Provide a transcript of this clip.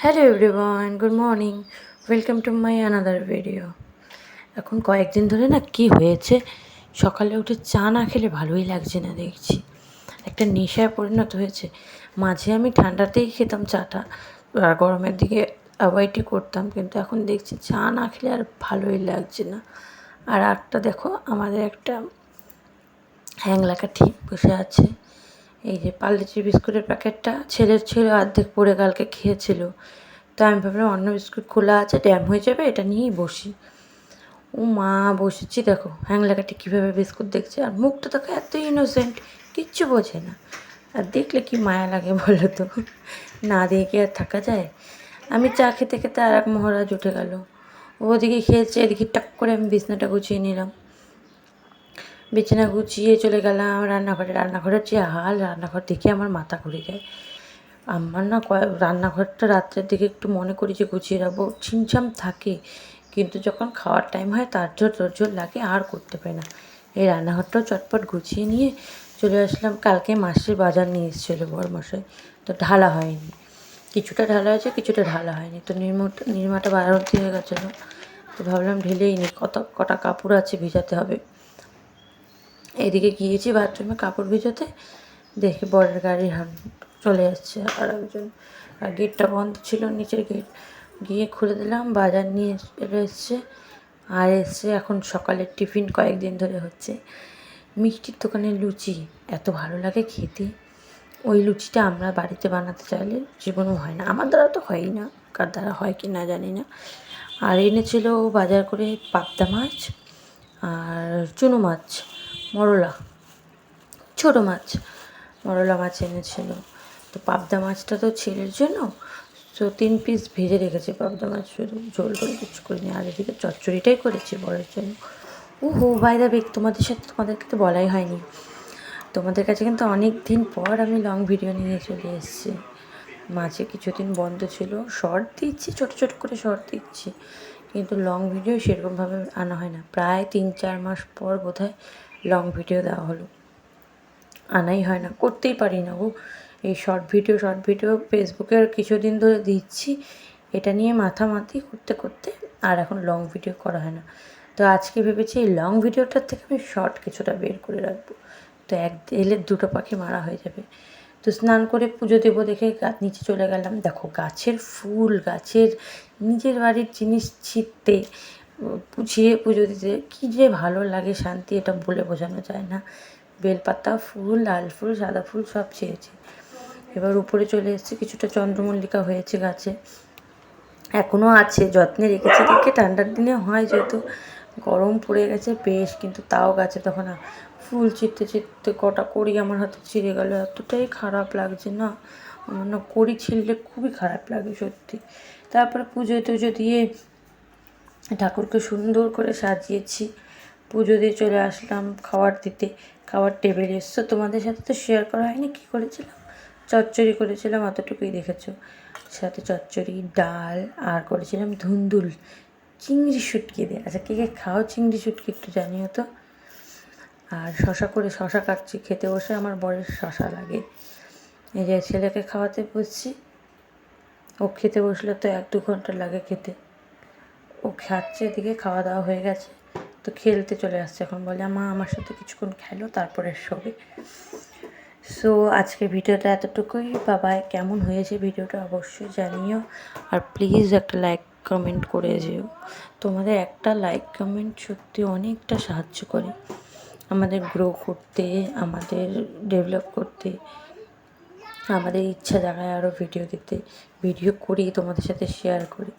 Hello everyone, good morning, welcome to my another video. এখন কয়েকদিন ধরে না কি হয়েছে, সকালে উঠে চা না খেলে ভালোই লাগছে না, দেখছি একটা নেশায় পরিণত হয়েছে। মাঝে আমি ঠান্ডাতেই খেতাম চাটা, আর গরমের দিকে অ্যাভয়েডই করতাম, কিন্তু এখন দেখছি চা না খেলে আর ভালোই লাগছে না। আর একটা দেখো, আমাদের একটা হ্যাংলাকা ঠিক বসে আছে। এই যে পার্লেজি বিস্কুটের প্যাকেটটা ছেলের ছিল, অর্ধেক পড়ে কালকে খেয়েছিল। তো আমি ভাবলাম অন্য বিস্কুট খোলা আছে, ড্যাম হয়ে যাবে, এটা নিয়েই বসি। ও মা, বসেছি দেখো হ্যাংলাকাটি কীভাবে বিস্কুট দেখছে, আর মুখটা দেখো এত ইনোসেন্ট, কিচ্ছু বোঝে না। আর দেখলে কি মায়া লাগে বলো তো, না দিয়ে কি আর থাকা যায়। আমি চা খেতে খেতে আর এক মহারাজ উঠে গেল। ওদিকে খেয়েছে, এদিকে টাক করে আমি বিছনাটা গুছিয়ে নিলাম। বিছানা গুছিয়ে চলে গেলাম রান্নাঘরে। রান্নাঘরের যে হাল, রান্নাঘর দেখে আমার মাথা ঘুরে যায়। আমার না রান্নাঘরটা রাত্রের দিকে একটু মনে করি যে গুছিয়ে রাখবো, ছিমছাম থাকে, কিন্তু যখন খাওয়ার টাইম হয় তার তোড়জোড় লাগে, আর করতে পারি না। এই রান্নাঘরটাও চটপট গুছিয়ে নিয়ে চলে আসলাম। কালকে মাসের বাজার নিয়ে এসেছিলো বড়মশাই, তো ঢালা হয়নি, কিছুটা ঢালা হয়েছে, কিছুটা ঢালা হয়নি। তো নির্মাটা বাড়ান্তি হয়ে গেছিলো, তো ভাবলাম ঢেলেই নিই, কটা কাপড় আছে ভিজাতে হবে। এদিকে গিয়েছি বাথরুমে কাপড় ভিজাতে, দেখি বরের গাড়ি চলে যাচ্ছে আর একজন, আর গেটটা বন্ধ ছিল, নিচের গেট। গিয়ে খুলে দিলাম, বাজার নিয়ে এসছে। আর এসছে এখন সকালের টিফিন, কয়েকদিন ধরে হচ্ছে মিষ্টির দোকানের লুচি, এত ভালো লাগে খেতে। ওই লুচিটা আমরা বাড়িতে বানাতে চাইলে জীবনও হয় না, আমার দ্বারা তো হয়ই না, কার দ্বারা হয় কি না জানি না। আর এনেছিল বাজার করে পাবদা মাছ আর চুনো মাছ, মরলা, ছোটো মাছ, মরলা মাছ এনেছিল। তো পাবদা মাছটা তো ছেলের জন্য, তো 3 পিস ভেজে রেখেছে পাবদা মাছ, শুধু ঝোল করে কিছু করিনি। আর এদিকে চচ্চড়িটাই করেছি বরের জন্য। বাই দ্য ওয়ে, তোমাদেরকে তো বলাই হয়নি, তোমাদের কাছে কিন্তু অনেক দিন পর আমি লং ভিডিও নিয়ে চলে এসেছি। মাঝে কিছুদিন বন্ধ ছিল, শর্ট দিচ্ছি, ছোটো ছোটো করে শর্ট দিচ্ছি, কিন্তু লং ভিডিও সেরকমভাবে আনা হয় না। প্রায় 3-4 মাস পর বোধহয় লং ভিডিও দেওয়া হলো, আনাই হয় না, করতেই পারি না গো। এই শর্ট ভিডিও ফেসবুকে কিছুদিন ধরে দিচ্ছি, এটা নিয়ে মাথামাতি করতে করতে আর এখন লং ভিডিও করা হয় না। তো আজকে ভেবেছি এই লং ভিডিওটার থেকে আমি শর্ট কিছুটা বের করে রাখবো, তো এলে দুটো পাখি মারা হয়ে যাবে। তো স্নান করে পুজো দেবো দেখে নিচে চলে গেলাম। দেখো গাছের ফুল, গাছের নিজের বাড়ির জিনিস ছিঁড়তে, পুছিয়ে পুজো দিতে কী যে ভালো লাগে, শান্তি, এটা বলে বোঝানো যায় না। বেলপাতা ফুল, লাল ফুল, সাদা ফুল সব ছেড়েছে। এবার উপরে চলে এসেছে, কিছুটা চন্দ্রমল্লিকা হয়েছে গাছে, এখনও আছে, যত্নে রেখেছি দেখে। ঠান্ডার দিনে হয়, যেহেতু গরম পড়ে গেছে বেশ, কিন্তু তাও গাছে তখন ফুল ছিঁড়তে ছিঁড়তে কটা কড়ি আমার হাতে ছিঁড়ে গেল। এতটাই খারাপ লাগছে না, আমার না কড়ি ছিঁড়লে খুবই খারাপ লাগে সত্যি। তারপরে পুজো টুজো দিয়ে ঠাকুরকে সুন্দর করে সাজিয়েছি, পুজো দিয়ে চলে আসলাম খাবার দিতে। খাবার টেবিল এসছো, তোমাদের সাথে তো শেয়ার করা হয়নি কী করেছিলাম। চচ্চড়ি করেছিলাম, অতটুকুই দেখেছো, সাথে চচ্চড়ি, ডাল, আর করেছিলাম ধুন্দুল চিংড়ি শুটকি দিয়ে। আচ্ছা, কে কে খাও চিংড়ি শুটকি একটু জানিও তো। আর শশা কাটছি, খেতে বসে আমার বরের শশা লাগে। এই যে ছেলেকে খাওয়াতে বসছি, ও খেতে বসলে তো 1-2 ঘন্টা লাগে খেতে। ও খাচ্ছে, এদিকে খাওয়া দাওয়া হয়ে গেছে, তো খেলতে চলে আসছে। এখন বলে মা আমার সাথে কিছুক্ষণ খেলো, তারপরে শোবে। সো আজকের ভিডিওটা এতটুকুই। বাবাই, কেমন হয়েছে ভিডিওটা অবশ্যই জানিও, আর প্লিজ একটা লাইক কমেন্ট করে যেও। তোমাদের একটা লাইক কমেন্ট সত্যি অনেকটা সাহায্য করে আমাদের গ্রো করতে, আমাদের ডেভেলপ করতে, আমাদের ইচ্ছা জাগায় আরও ভিডিও দিতে। ভিডিও করি, তোমাদের সাথে শেয়ার করি।